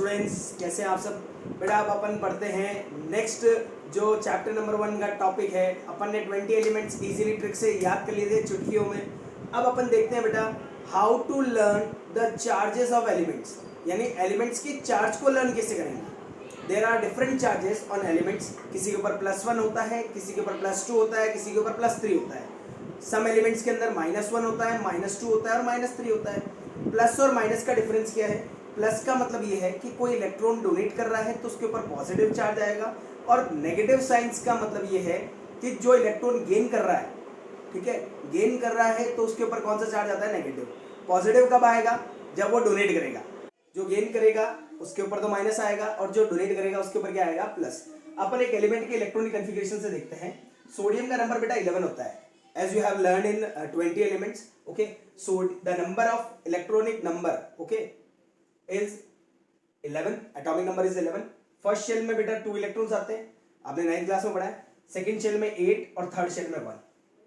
Students, कैसे हैं आप सब। बेटा अब अपन पढ़ते हैं नेक्स्ट जो चैप्टर नंबर 1 का टॉपिक है। अपन ने 20 एलिमेंट्स इजीली ट्रिक से याद कर लिए थे चुटकियों में। अब अपन देखते हैं बेटा how to learn the charges of elements, यानी एलिमेंट्स की चार्ज को लर्न कैसे करेंगे। There are different charges on elements. किसी के ऊपर +1 होता है, किसी के ऊपर +2 होता है, किसी के ऊपर +3 होता है। सम एलिमेंट्स के अंदर -1 होता है, -2 होता है और -3 होता है। प्लस और माइनस का डिफरेंस क्या है? प्लस का मतलब ये है कि कोई इलेक्ट्रॉन डोनेट कर रहा है तो उसके ऊपर पॉजिटिव चार्ज आएगा, और नेगेटिव साइंस का मतलब ये है कि जो इलेक्ट्रॉन गेन कर रहा है, ठीक है, गेन कर रहा है तो उसके ऊपर कौन सा चार्ज आता है? नेगेटिव। पॉजिटिव कब आएगा? जब वो डोनेट करेगा। जो गेन करेगा उसके ऊपर तो माइनस आएगा, और जो डोनेट करेगा उसके ऊपर क्या आएगा? प्लस। अपन एक एलिमेंट के इलेक्ट्रॉनिक कन्फिगरेशन से देखते हैं। सोडियम का नंबर बेटा 11 होता है, as you have learned in 20 elements. Okay, so the number of electronic number, okay, is 11. atomic number is 11. First shell में बेटा 2 इलेक्ट्रॉन्स आते हैं, आपने 9th क्लास में पढ़ा है। सेकंड शेल में 8 और थर्ड शेल में 1।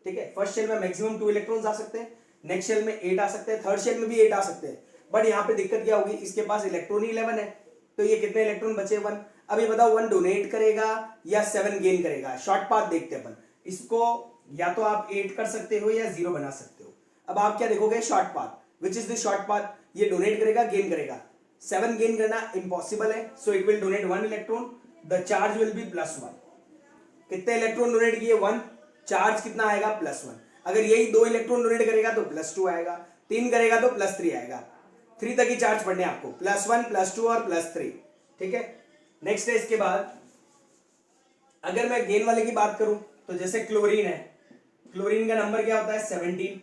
ठीक है, फर्स्ट शेल में मैक्सिमम 2 इलेक्ट्रॉन्स आ सकते हैं, नेक्स्ट शेल में 8 आ सकते हैं, थर्ड शेल में भी 8 आ सकते हैं। बट यहाँ पे दिक्कत क्या होगी, इसके पास इलेक्ट्रॉन ही 11 है, तो ये कितने इलेक्ट्रॉन बचे? 1। अब ये बताओ 1 डोनेट करेगा या 7 गेन करेगा? शॉर्ट पाथ देखते हैं अपन इसको। या तो आप 8 कर सकते हो या 0 बना सकते हो। अब आप क्या देखोगे? Short path. Which is the short path? ये डोनेट करेगा, गेन करेगा। 7 गेन करना इम्पॉसिबल है, so it will donate 1 electron, the charge will be +1। कितने इलेक्ट्रॉन डोनेट किए? 1। चार्ज कितना आएगा? +1। अगर यही 2 इलेक्ट्रॉन डोनेट करेगा तो +2 आएगा, 3 करेगा तो +3 आएगा। 3 तक ही चार्ज पढ़ने आपको, +1 +2 और +3। ठीक है, नेक्स्ट है इसके बाद अगर मैं गेन वाले की बात करूं तो जैसे क्लोरीन है, क्लोरीन का नंबर क्या होता है? 17।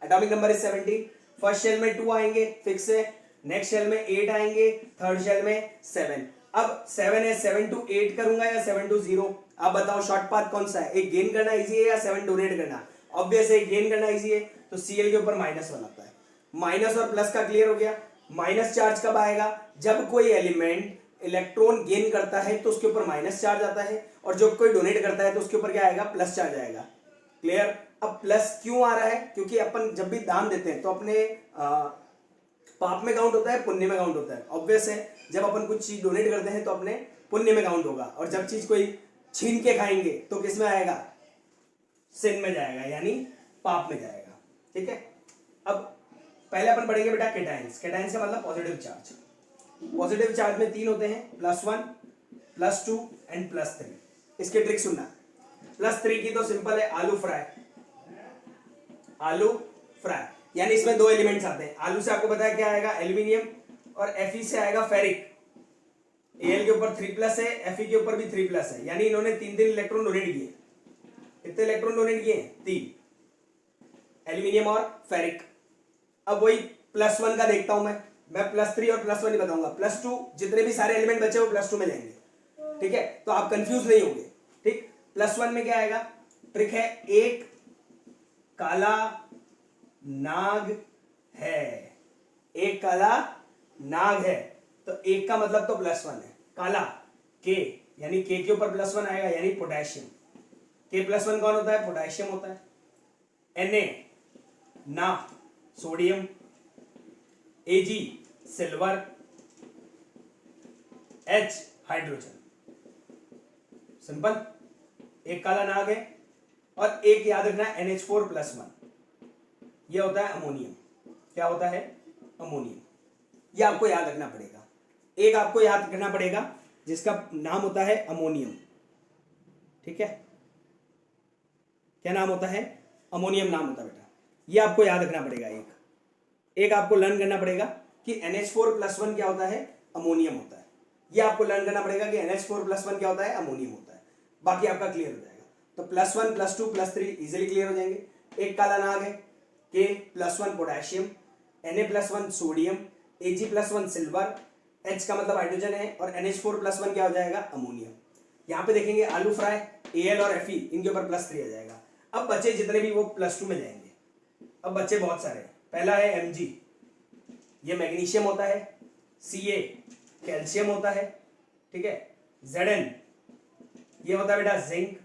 Atomic number is 17। First shell में 2 आएंगे फिक्स है, नेक्स्ट शेल में 8 आएंगे, थर्ड शेल में 7। अब 7 है, 7 to 8 करूंगा या 7 to 0? आप बताओ शॉर्ट पाथ कौन सा है? एक गेन करना इजी है या 7 डोनेट करना? ऑब्वियस है गेन करना इजी है, तो Cl के ऊपर -1 आता है। माइनस और प्लस का क्लियर हो गया। माइनस चार्ज कब आएगा? जब कोई एलिमेंट इलेक्ट्रॉन गेन करता है तो उसके ऊपर माइनस चार्ज आता है, और जब कोई डोनेट करता है तो उसके ऊपर क्या आएगा? प्लस चार्ज आएगा। क्लियर? अब प्लस क्यों आ रहा है? क्योंकि अपन जब भी दान देते हैं तो अपने पाप में काउंट होता है, पुण्य में काउंट होता है। ऑब्वियस है जब अपन कुछ चीज डोनेट करते हैं तो अपने पुण्य में काउंट होगा, और जब चीज कोई छीन के खाएंगे तो किस में आएगा? सिन में जाएगा, यानी पाप में जाएगा। ठीक है, अब पहले अपन पढ़ेंगे बेटा केटाइंस। केटाइंस का मतलब पॉजिटिव चार्ज। पॉजिटिव चार्ज में 3 होते हैं, +1, +2 एंड +3। इसके ट्रिक सुनना। +3 की तो सिंपल है, आलू फ्राई। आलू फ्राई यानी इसमें 2 एलिमेंट्स आते हैं। आलू से आपको पता है क्या आएगा? एल्यूमिनियम, और Fe से आएगा फेरिक। Al के ऊपर 3+ है, Fe के ऊपर भी 3+ है, यानी इन्होंने 3 इलेक्ट्रॉन डोनेट किए। कितने इलेक्ट्रॉन डोनेट किए? 3, एल्यूमिनियम और फेरिक। अब वही +1 का देखता हूं मैं +3 और +1 ही बताऊंगा। +2 जितने भी सारे एलिमेंट बचे वो +2 में जाएंगे। ठीक है, तो आप कंफ्यूज नहीं होंगे। ठीक, +1 में क्या आएगा? ट्रिक है, एक काला नाग है। एक काला नाग है, तो एक का मतलब तो +1 है। काला के, यानी के ऊपर +1 आएगा, यानी पोटेशियम। K+1 कौन होता है? पोटेशियम होता है। Na ना, sodium. Ag silver. H hydrogen. Simple. एक काला नाग है, और एक याद रखना NH4+1, यह होता है अमोनियम। क्या होता है? अमोनियम। यह आपको याद रखना पड़ेगा। एक आपको याद रखना पड़ेगा जिसका नाम होता है अमोनियम। ठीक है, क्या नाम होता है? अमोनियम नाम होता है बेटा। ये आपको याद रखना पड़ेगा। एक आपको लर्न करना पड़ेगा कि NH4+1 क्या होता है? अमोनियम होता है। ये आपको लर्न करना पड़ेगा कि NH4+1 क्या होता है? अमोनियम होता है। बाकी आपका क्लियर हो जाएगा। तो +1 +2 +3 इजिली क्लियर हो जाएंगे। एक काला नाग है, K+1 potassium, Na+1 sodium, Ag+1 silver, H का मतलब हाइड्रोजन है, और NH4+1 क्या हो जाएगा? अमोनियम। यहाँ पे देखेंगे आलू फ्राई, Al और Fe, इनके ऊपर +3 आ जाएगा। अब बचे जितने भी वो +2 में जाएंगे। अब बच्चे बहुत सारे। पहला है Mg, ये मैग्नीशियम होता है। Ca कैल्शियम होता है। ठीक है, Zn ये होता है बेटा जिंक।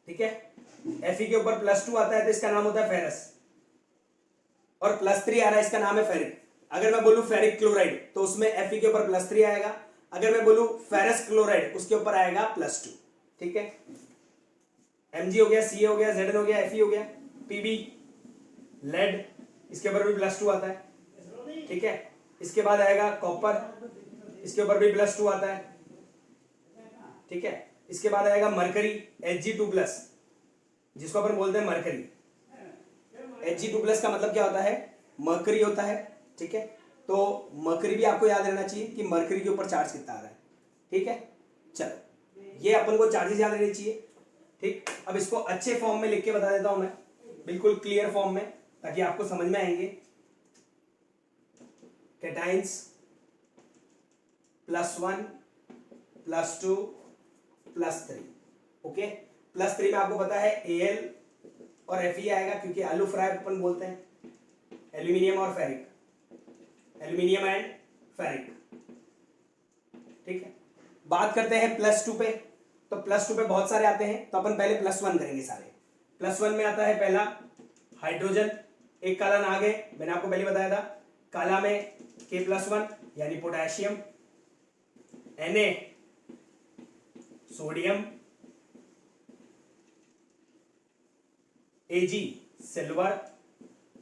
ठीक है, Fe के ऊपर +2 आता है तो इसका नाम होता है फेरस, और +3 आ रहा है, इसका नाम है फेरिक। अगर मैं बोलूं फेरिक क्लोराइड तो उसमें Fe के ऊपर +3 आएगा। अगर मैं बोलूं फेरस क्लोराइड उसके ऊपर आएगा +2। ठीक है, Mg हो गया, Ca हो गया, Zn हो गया, Fe हो गया, Pb लेड इसके ऊपर भी +2 आता है। ठीक है, इसके बाद आएगा कॉपर, इसके ऊपर भी +2 आता है। ठीक है, इसके बाद आएगा मरकरी Hg2+, जिसको अपन बोलते हैं मरकरी। Hg2+ का मतलब क्या होता है, मरकरी होता है। ठीक है, तो मरकरी भी आपको याद रहना चाहिए कि मरकरी के ऊपर चार्ज कितना आ रहा है। ठीक है, चलो ये अपन को चार्जेस याद रहने चाहिए। ठीक, अब इसको अच्छे फॉर्म में लिख के बता देता हूं मैं, बिल्कुल क्लियर फॉर्म में, ताकि आपको समझ में आएंगे। कैटाइंस +1 +2 +3। ओके, +3 में आपको पता है Al और Fe आएगा, क्योंकि आलू फ्राई अपन बोलते हैं। एल्यूमिनियम और फेरिक, एल्यूमिनियम एंड फेरिक। ठीक है, बात करते हैं +2 पे, तो +2 पे बहुत सारे आते हैं, तो अपन पहले +1 करेंगे सारे। +1 में आता है पहला हाइड्रोजन, एक काला नाग है, मैंने आपको पहले बताया था। काला में K+1 यानी potassium, Na sodium, Ag silver,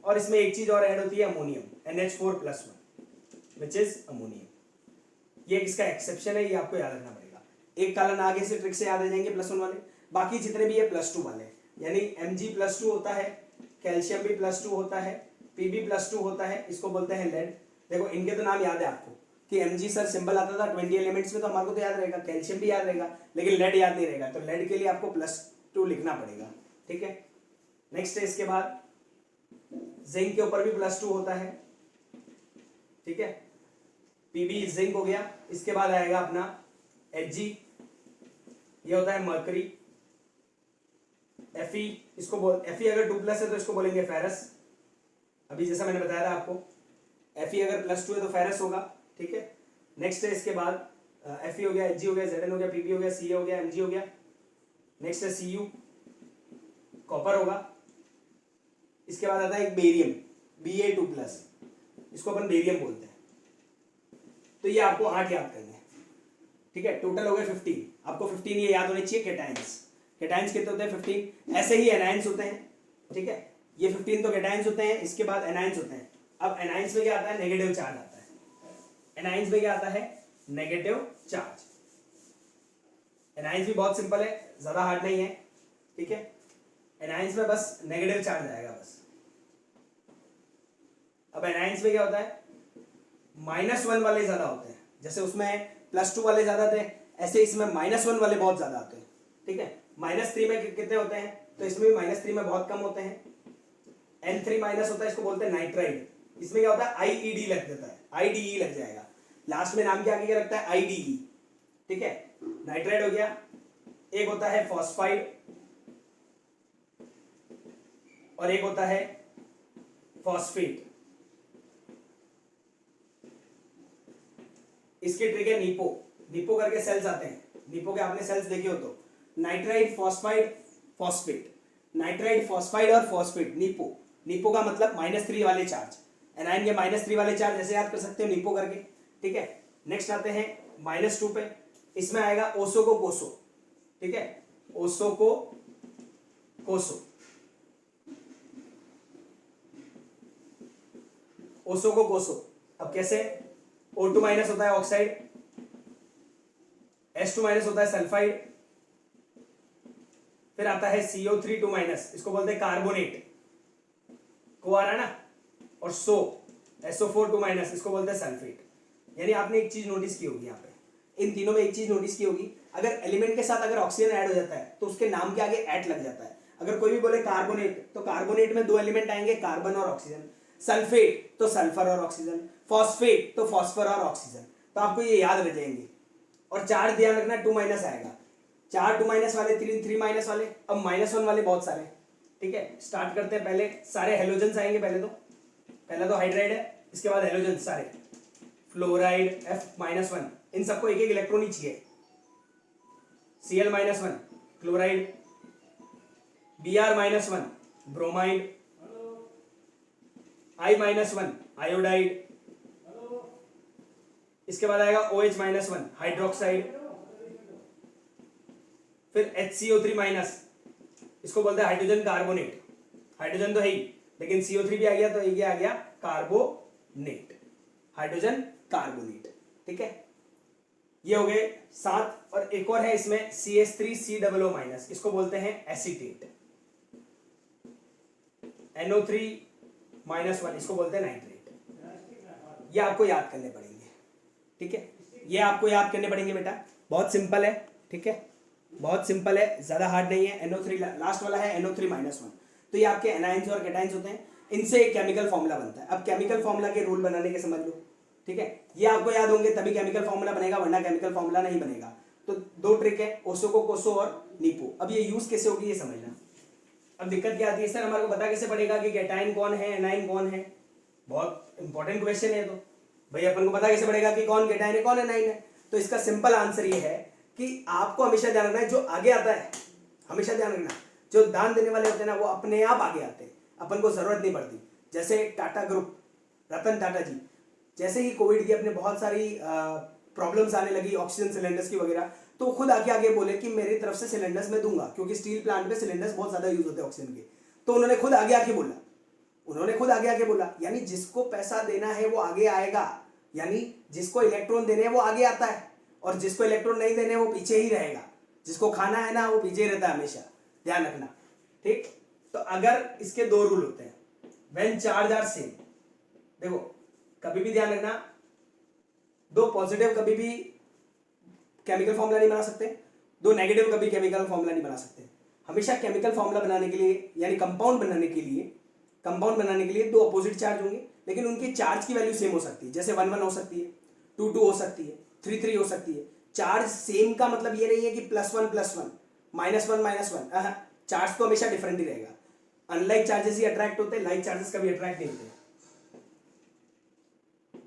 और इसमें एक चीज और ऐड होती है ammonium, NH4+1 which is ammonium. ये इसका एक्सेप्शन है, ये आपको याद रखना पड़ेगा। एक काला नाग से ट्रिक से याद आ जाएंगे +1 वाले, बाकी जितने भी है +2 वाले, यानी Mg+2 होता है, कैल्शियम भी +2 होता है, Pb +2 होता है, इसको बोलते हैं लेड। देखो इनके तो नाम याद है आपको कि Mg सर सिंबल आता था 20 एलिमेंट्स में, तो हमारे को तो याद रहेगा, कैल्शियम भी याद रहेगा, लेकिन लेड याद नहीं रहेगा, तो लेड के लिए आपको +2 लिखना पड़ेगा। ठीक है, नेक्स्ट है इसके बाद जिंक के ऊपर भी +2 होता है। ठीक है, Pb जिंक हो गया। इसके बाद आएगा अपना Hg, ये होता है मरकरी। Fe, इसको बोल Fe अगर 2+ है तो इसको बोलेंगे फेरस, अभी जैसा मैंने बताया था आपको। Fe अगर +2 है तो फेरस होगा। ठीक है, नेक्स्ट है इसके बाद Fe हो गया, Hg हो गया, Zn हो गया, Pb हो गया, Ca हो गया, Mg हो गया। नेक्स्ट है Cu, कॉपर होगा। इसके बाद आता है एक बेरियम, Ba2+, इसको अपन बेरियम बोलते हैं। तो ये आपको 8 याद करने हैं। ठीक है, टोटल हो गए 15। आपको 15 ये याद होने चाहिए। कैटाइंस, कैटाइंस कितने होते हैं 15। ऐसे ही एनाइंस होते हैं। ठीक है, ये 15 तो कैटाइंस होते हैं, इसके बाद एनाइंस होते हैं। अब एनाइंस में क्या आता है, नेगेटिव चार्ज आता है। एनाइंस में क्या आता है, नेगेटिव चार्ज। एनाइंस भी बहुत सिंपल है, ज्यादा हार्ड नहीं है। ठीक है, एनाइंस में बस नेगेटिव चार्ज आएगा बस। अब एनाइंस में क्या होता है, -1 वाले ज्यादा होते हैं, जैसे उसमें +2 वाले ज्यादा थे, ऐसे इसमें -1 वाले बहुत ज्यादा आते हैं। ठीक है, -3 में कितने होते हैं, तो इसमें भी -3 में बहुत कम होते हैं। N3- होता है, इसको बोलते हैं नाइट्राइड। इसमें क्या होता है, IED लग देता है, IDE लग जाएगा, लास्ट में नाम के आगे क्या लगता है, IDE। ठीक है, नाइट्राइड हो गया। एक होता है फॉस्फाइड और एक होता है फॉस्फेट। इसकी ट्रिक है नीपो, नीपो करके सेल्स आते हैं, नीपो के आपने सेल्स देखे हो तो, nitride phosphide phosphate, nitride phosphide और फॉस्फेट, नीपो। नीपो का मतलब -3 वाले चार्ज, एनाइन के -3 वाले चार्ज ऐसे याद कर सकते हो नीपो करके। ठीक है, नेक्स्ट आते हैं -2 पे, इसमें आएगा ओसो को कोसो। ठीक है, ओसो को कोसो, ओसो को कोसो। अब कैसे, O2- होता है ऑक्साइड, H2- होता है सल्फाइड, फिर आता है CO3-2-, इसको बोलते हैं कार्बोनेट, को आ रहा है ना, और SO4-2-, इसको बोलते हैं सल्फेट। यानी आपने एक चीज नोटिस की होगी यहाँ पे, इन तीनों में एक चीज नोटिस की होगी, अगर एलिमेंट के साथ अगर ऑक्सीजन ऐड हो जाता है तो उसके नाम के आगे एट लग जाता है। अगर कोई भी बोले कार्बोनेट, तो कार्बोनेट में 2 एलिमेंट आएंगे, कार्बन और ऑक्सीजन। सल्फेट तो सल्फर और ऑक्सीजन, फॉस्फेट तो फॉस्फर और ऑक्सीजन। तो आपको ये याद रह जाएंगे। और चार्ज ध्यान रखना 2- आएगा, 4 2- वाले, 3 वाले, अब -1 वाले बहुत सारे। ठीक है, स्टार्ट करते हैं, पहले सारे हेलोजन्स आएंगे। पहले तो हाइड्राइड है, इसके बाद हेलोजन सारे, फ्लोराइड F-1, इन सबको एक इलेक्ट्रॉन ही चाहिए। Cl-1 chloride, Br-1 bromide, I-1 iodide, इसके बाद आएगा OH-1 हाइड्रोक्साइड, फिर HCO3 माइनस, इसको बोलते हैं हाइड्रोजन कार्बोनेट। हाइड्रोजन तो है ही, लेकिन CO3 भी आ गया तो ये आ गया कार्बोनेट, हाइड्रोजन कार्बोनेट। ठीक है, ये हो गए 7। और एक और है इसमें CH3COO माइनस, इसको बोलते हैं एसीटेट। NO3-1, इसको बोलते हैं नाइट्रेट। ये आपको याद करने पड़ेंगे। ठीक है, ये आपको याद करने पड़ेंगे बेटा, बहुत सिंपल है। ठीक है, बहुत सिंपल है, ज्यादा हार्ड नहीं है। NO3 लास्ट वाला है, NO3-1, तो ये आपके एनाइंस और कैटाइंस होते हैं, इनसे एक केमिकल फॉर्मूला बनता है। अब केमिकल फॉर्मूला के रूल बनाने के समझ लो। ठीक है, ये आपको याद होंगे तभी केमिकल फॉर्मूला बनेगा, वरना केमिकल फॉर्मूला नहीं बनेगा। तो 2 ट्रिक है, ओसो को कोसो और नीपो। अब ये यूज कैसे होगी ये समझना। अब दिक्कत क्या आती है सर, हमारे को पता कैसे पड़ेगा कि कैटाइन कौन है एनाइन कौन है? बहुत इंपॉर्टेंट क्वेश्चन है। तो भाई अपन को पता कैसे पड़ेगा कि कौन कैटाइन है कौन एनाइन है? तो इसका सिंपल आंसर ये है कि आपको हमेशा ध्यान रखना है जो आगे आता है, हमेशा ध्यान रखना, जो दान देने वाले होते हैं ना वो अपने आप आगे आते हैं, अपन को जरूरत नहीं पड़ती। जैसे टाटा ग्रुप, रतन टाटा जी, जैसे ही कोविड की अपने बहुत सारी प्रॉब्लम्स आने लगी ऑक्सीजन सिलेंडर्स की वगैरह, तो खुद आगे बोले कि मेरी तरफ से सिलेंडर्स मैं दूंगा, क्योंकि स्टील प्लांट में सिलेंडर्स बहुत ज्यादा यूज होते हैं ऑक्सीजन के। तो उन्होंने खुद आगे बोला, यानी जिसको पैसा देना है वो आगे आएगा, यानी जिसको इलेक्ट्रॉन देने हैं वो आगे आता है, और जिसको इलेक्ट्रॉन नहीं देने वो पीछे ही रहेगा। जिसको खाना है ना वो पीछे ही रहता है हमेशा, ध्यान रखना। ठीक, तो अगर इसके 2 रूल होते हैं, व्हेन चार्ज आर सेम, देखो कभी भी ध्यान रखना, 2 पॉजिटिव कभी भी केमिकल फॉर्मूला नहीं बना सकते, 2 नेगेटिव कभी केमिकल फॉर्मूला नहीं बना सकते। हमेशा केमिकल फॉर्मूला बनाने के लिए, यानी कंपाउंड बनाने के लिए 2 अपोजिट चार्ज होंगे, लेकिन उनकी चार्ज की वैल्यू सेम हो सकती है। जैसे 1-1 हो सकती है, 2-2 हो सकती है, 3-3 हो सकती है। चार्ज सेम का मतलब ये नहीं है कि +1 +1, -1 -1, चार्ज तो हमेशा डिफरेंट ही रहेगा। अनलाइक चार्जेस ही अट्रैक्ट होते हैं, लाइक चार्जेस कभी अट्रैक्ट नहीं होते।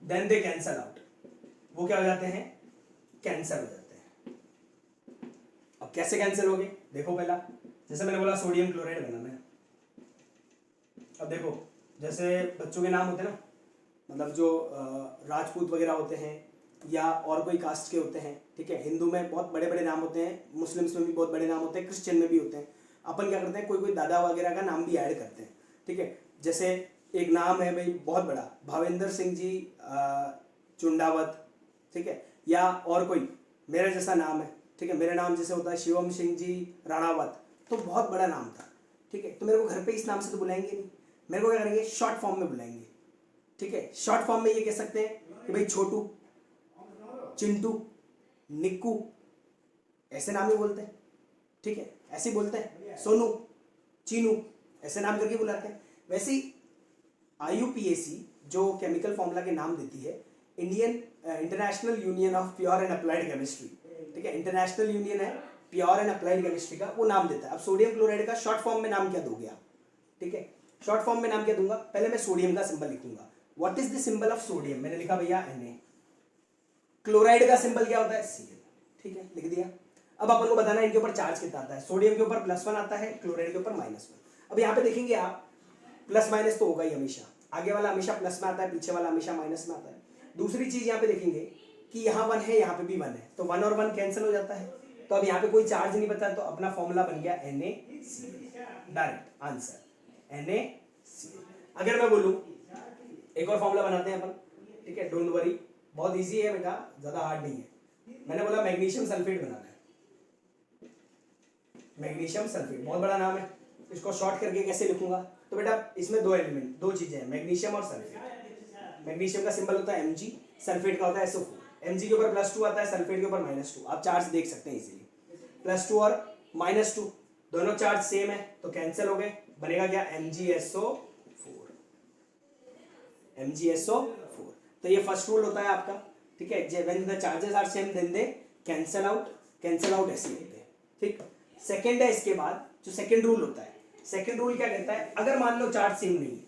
देन दे कैंसल आउट, वो क्या हो जाते हैं? कैंसल हो जाते हैं। अब कैसे कैंसिल होंगे देखो। पहला जैसे मैंने बोला सोडियम क्लोराइड बनाना है। अब देखो जैसे बच्चों के नाम होते हैं ना, मतलब जो राजपूत वगैरह होते हैं या और कोई कास्ट के होते हैं, ठीक है, हिंदू में बहुत बड़े बड़े नाम होते हैं, मुस्लिम्स में भी बहुत बड़े नाम होते हैं, क्रिश्चियन में भी होते हैं। अपन क्या करते हैं, कोई दादा वगैरह का नाम भी ऐड करते हैं। ठीक है, जैसे एक नाम है भाई बहुत बड़ा, भावेंद्र सिंह जी चुंडावत, ठीक है, या और कोई मेरा जैसा नाम है, ठीक है, मेरा नाम जैसे होता है शिवम सिंह जी राणावत, तो बहुत बड़ा नाम था। ठीक है, तो मेरे को घर पे इस नाम से तो बुलाएंगे नहीं, मेरे को क्या करेंगे, शॉर्ट फॉर्म में बुलाएंगे। ठीक है, शॉर्ट फॉर्म में ये कह सकते हैं कि भाई छोटू, चिंटू, निक्कू, ऐसे नाम ही बोलते हैं। ठीक है, ऐसे बोलते हैं, सोनू, चीनू, ऐसे नाम करके बुलाते हैं। वैसे ही IUPAC जो केमिकल फॉर्मूला के नाम देती है, international union of pure and applied chemistry, ठीक है, इंटरनेशनल यूनियन है प्योर एंड अप्लाइड केमिस्ट्री का, वो नाम देता है। अब सोडियम क्लोराइड का शॉर्ट फॉर्म में नाम क्या दोगे आप? ठीक है, शॉर्ट फॉर्म में नाम क्या दूंगा? पहले मैं सोडियम का सिंबल लिखूंगा। What is the symbol of sodium? मैंने लिखा भैया Na। क्लोराइड का सिंबल क्या होता है? Cl। ठीक है, लिख दिया। अब अपन को बताना है इनके ऊपर चार्ज कितना आता है। सोडियम के ऊपर +1 आता है, क्लोराइड के ऊपर -1। अब यहाँ पे देखेंगे आप, प्लस माइनस तो होगा ही हमेशा, आगे वाला हमेशा प्लस में आता है, पीछे वाला हमेशा माइनस में आता है। दूसरी चीज यहाँ पे देखेंगे कि यहाँ 1 है, यहाँ पे भी 1 है, तो 1 और 1 कैंसिल हो जाता है, तो अब यहाँ पे कोई चार्ज नहीं बचा, तो अपना फॉर्मूला बन गया NaCl। Direct answer NaCl। अगर मैं बोलूं एक और फॉर्मूला बनाते हैं अपन, ठीक है, डोंट वरी, बहुत इजी है बेटा, ज्यादा हार्ड नहीं है। मैंने बोला मैग्नीशियम सल्फेट बनाना है। मैग्नीशियम सल्फेट बहुत बड़ा नाम है, इसको शॉर्ट करके कैसे लिखूंगा? तो बेटा इसमें 2 एलिमेंट, 2 चीजें हैं, मैग्नीशियम और सल्फेट। मैग्नीशियम का सिंबल होता है Mg, सल्फेट का होता है SO4। Mg के ऊपर +2 आता है, सल्फेट के ऊपर -2। आप चार्ज देख सकते हैं इजीली, +2 और -2 दोनों चार्ज सेम है, तो कैंसिल हो गए, बनेगा क्या? MgSO4। MgSO4। तो ये फर्स्ट रूल होता है आपका, ठीक है, when the charges are same then they cancel out ऐसे होते हैं। ठीक, सेकंड है इसके बाद जो सेकंड रूल होता है। सेकंड रूल क्या कहता है? अगर मान लो चार्ज सेम नहीं है,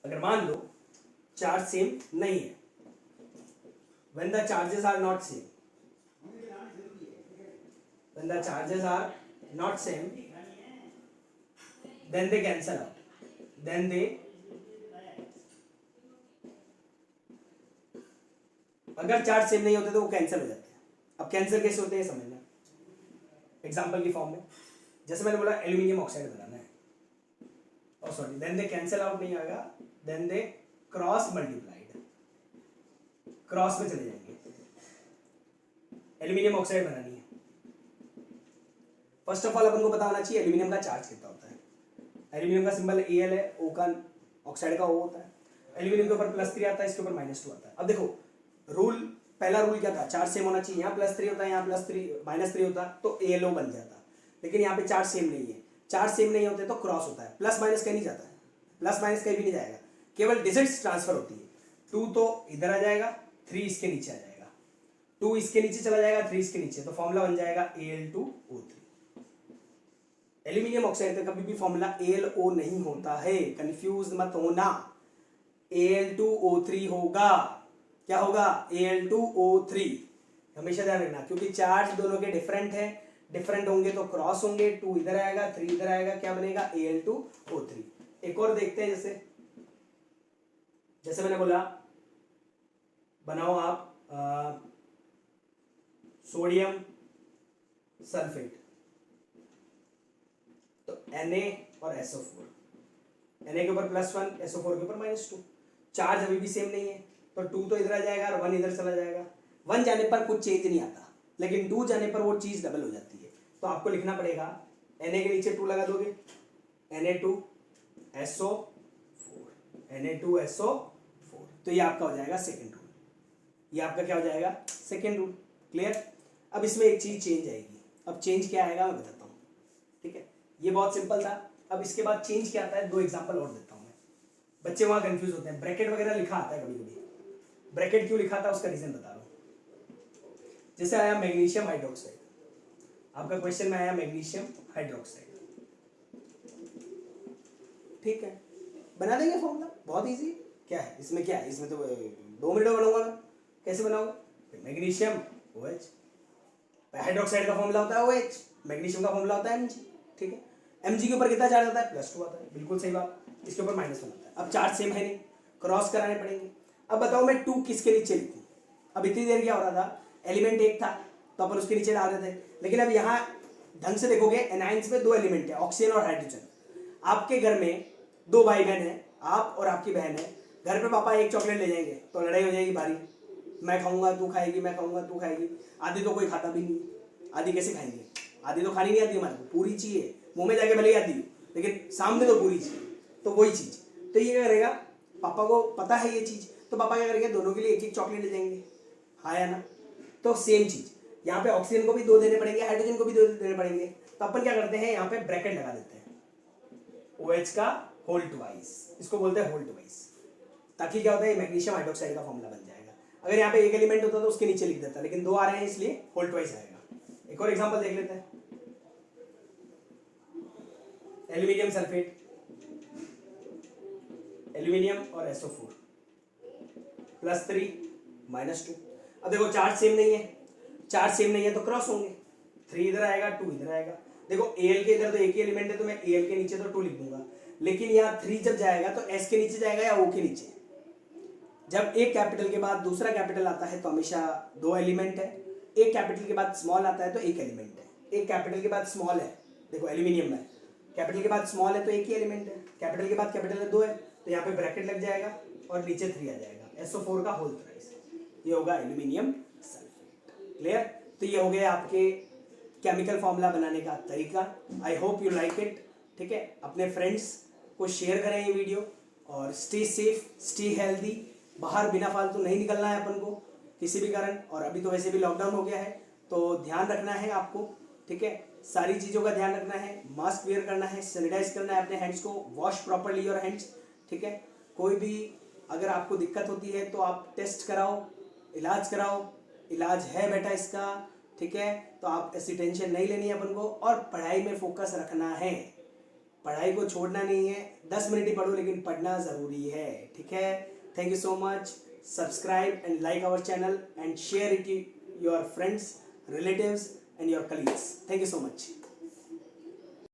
अगर मान लो चार्ज सेम नहीं है, when the charges are not same, when the charges are not same, then they cancel out, then they अगर चार्ज सेम नहीं होते तो वो कैंसिल हो जाते हैं। अब कैंसिल कैसे होते हैं समझना एग्जाम्पल की फॉर्म में। जैसे मैंने बोला एल्यूमिनियम ऑक्साइड बनाना है, और sorry then they cancel out नहीं आएगा, then they cross multiplied, cross में चले जाएंगे। एल्यूमिनियम ऑक्साइड बनानी है, फर्स्ट ऑफ ऑल अपन को पता होना चाहिए एल्यूमिनियम का चार्ज कितना होता है। एल्यूमिनियम का सिंबल Al है, O का ऑक्साइड का O होता है। एल्यूमिनियम के ऊपर +3 आता है, इसके ऊपर -2 आता है। अब देखो रूल, पहला रूल क्या था, चार्ज सेम होना चाहिए। यहाँ +3 होता है, यहाँ -3 होता तो AlO बन जाता, लेकिन यहाँ पे चार्ज सेम नहीं है। चार्ज सेम नहीं होते तो क्रॉस होता है, प्लस माइनस कहीं नहीं जाता है, प्लस माइनस कहीं भी नहीं जाएगा, केवल डिजिट्स ट्रांसफर होती है। 2 तो इधर आ जाएगा, 3 इसके नीचे आ जाएगा, 2 इसके नीचे चला जाएगा, 3 इसके नीचे, तो फॉर्मूला बन जाएगा Al2O3। एल्यूमिनियम ऑक्साइड का कभी भी फॉर्मूला AlO नहीं होता है, कंफ्यूज मत होना, Al2O3 होगा। क्या होगा? Al2O3, हमेशा ध्यान रखना, क्योंकि चार्ज दोनों के डिफरेंट है, डिफरेंट होंगे तो क्रॉस होंगे, 2 इधर आएगा, 3 इधर आएगा, क्या बनेगा? Al2O3। एक और देखते हैं, जैसे मैंने बोला बनाओ आप सोडियम सल्फेट, तो Na और SO4, Na के ऊपर +1, SO4 के ऊपर -2, चार्ज अभी भी सेम नहीं है, तो 2 तो इधर आ जाएगा और 1 इधर चला जाएगा। 1 जाने पर कुछ चेंज नहीं आता, लेकिन 2 जाने पर वो चीज डबल हो जाती है। तो आपको लिखना पड़ेगा Na के नीचे 2 लगा दोगे, Na2SO4, Na2SO4, तो ये आपका हो जाएगा सेकेंड रूल। ये आपका क्या हो जाएगा? Second rule. क्लियर? अब इसमें एक चीज चेंज आएगी। अब चेंज क्या आएगा मैं बताता हूँ, ठीक है? ये बहुत सिंपल था। अब इसके बाद चेंज क्या आता है, 2 एग्जांपल और देता हूँ मैं। बच्चे वहां कंफ्यूज होते हैं, ब्रैकेट वगैरह लिखा आता है कभी कभी, ब्रैकेट क्यों लिखा था उसका रीजन बता रहा हूँ। जैसे आया मैग्नीशियम हाइड्रोक्साइड, आपका क्वेश्चन में आया मैग्नीशियम हाइड्रोक्साइड, ठीक है, बना देंगे फॉर्मूला, बहुत इजी। क्या है इसमें, क्या है इसमें, तो 2 मिनट में बनाऊंगा। कैसे बनाओगे? मैग्नीशियम OH, हाइड्रोक्साइड का फॉर्मूला होता है OH, मैग्नीशियम का फॉर्मूला होता है Mg, ठीक है? Mg के ऊपर कितना चार्ज आता है? +2 आता है, बिल्कुल सही बात। इसके ऊपर -1 आता है। अब चार्ज सेम है नहीं, क्रॉस कराने पड़ेंगे। अब बताओ मैं 2 किसके नीचे लिखूं? अब इतनी देर क्या हो रहा था, एलिमेंट एक था तो अपन उसके नीचे डाल रहे थे, लेकिन अब यहाँ ढंग से देखोगे एनाइंस में 2 एलिमेंट है, ऑक्सीजन और हाइड्रोजन। आपके घर में 2 भाई बहन है, आप और आपकी बहन है। घर पे पापा एक चॉकलेट ले जाएंगे तो लड़ाई हो जाएगी भारी, मैं खाऊंगा तू खाएगी, मैं खाऊंगा तू खाएगी। आधी तो कोई खाता भी नहीं, आधी कैसे खाएंगे? आधी तो खानी नहीं आती हमारे को, पूरी चाहिए, मुंह में जाके भले ही आती हो, लेकिन सामने तो पूरी चाहिए। तो वही चीज, तो ये क्या करेगा, पापा को पता है ये चीज, तो पापा क्या करेंगे, दोनों के लिए 1-1 चॉकलेट ले जाएंगे, हाँ या ना? तो सेम चीज यहाँ पे ऑक्सीजन को भी 2 देने पड़ेंगे, हाइड्रोजन को भी 2 देने पड़ेंगे। तो अपन क्या करते हैं, यहाँ पे ब्रैकेट लगा देते हैं, OH का होल ट्वाइस, इसको बोलते हैं होल ट्वाइस, ताकि क्या होता है मैग्नीशियम हाइड्रोक्साइड का फॉर्मूला बन जाएगा। अगर यहाँ पे एक एलिमेंट होता तो उसके नीचे लिख देता, लेकिन 2 आ रहे हैं इसलिए होल ट्वाइस आएगा। एक और एग्जांपल देख लेते हैं, एल्यूमिनियम सल्फेट, एल्यूमिनियम और SO4, +3 -2। अब देखो चार्ज सेम नहीं है, चार्ज सेम नहीं है तो क्रॉस होंगे, 3 इधर आएगा, 2 इधर आएगा। देखो Al के इधर तो एक ही एलिमेंट है, तो मैं Al के नीचे तो 2 लिख दूंगा, लेकिन यहाँ 3 जब जाएगा तो S के नीचे जाएगा या O के नीचे? जब एक कैपिटल के बाद दूसरा कैपिटल आता है तो हमेशा 2 एलिमेंट है, एक कैपिटल के बाद स्मॉल आता है तो एक एलिमेंट है, एक कैपिटल के बाद स्मॉल है, देखो एल्यूमिनियम में कैपिटल के बाद स्मॉल है तो एक ही एलिमेंट है, कैपिटल के बाद कैपिटल है 2 है, तो यहाँ पे ब्रैकेट लग जाएगा और नीचे 3 आ जाएगा, SO4 का होल थ्राइस, ये होगा एल्यूमिनियम सल्फेट। क्लियर? तो ये हो गया आपके केमिकल फॉर्मूला बनाने का तरीका। I hope you like it, ठीक है? अपने फ्रेंड्स को शेयर करें ये वीडियो, और स्टे सेफ, स्टे हेल्दी। बाहर बिना फालतू नहीं निकलना है अपन को किसी भी कारण, और अभी तो वैसे भी लॉकडाउन हो गया है, तो ध्यान रखना है आपको, ठीक है? सारी चीज़ों का ध्यान रखना है, मास्क वेयर करना है, सैनिटाइज करना है अपने हैंड्स को, वॉश प्रॉपरली योर हैंड्स, ठीक है? कोई भी अगर आपको दिक्कत होती है तो आप टेस्ट कराओ, इलाज कराओ, इलाज है बेटा इसका, ठीक है? तो आप ऐसी टेंशन नहीं लेनी है अपन को, और पढ़ाई में फोकस रखना है, पढ़ाई को छोड़ना नहीं है। 10 मिनट ही पढ़ो, लेकिन पढ़ना ज़रूरी है, ठीक है? Thank you so much. Subscribe and like our channel and share it to your friends, relatives and your colleagues. Thank you so much.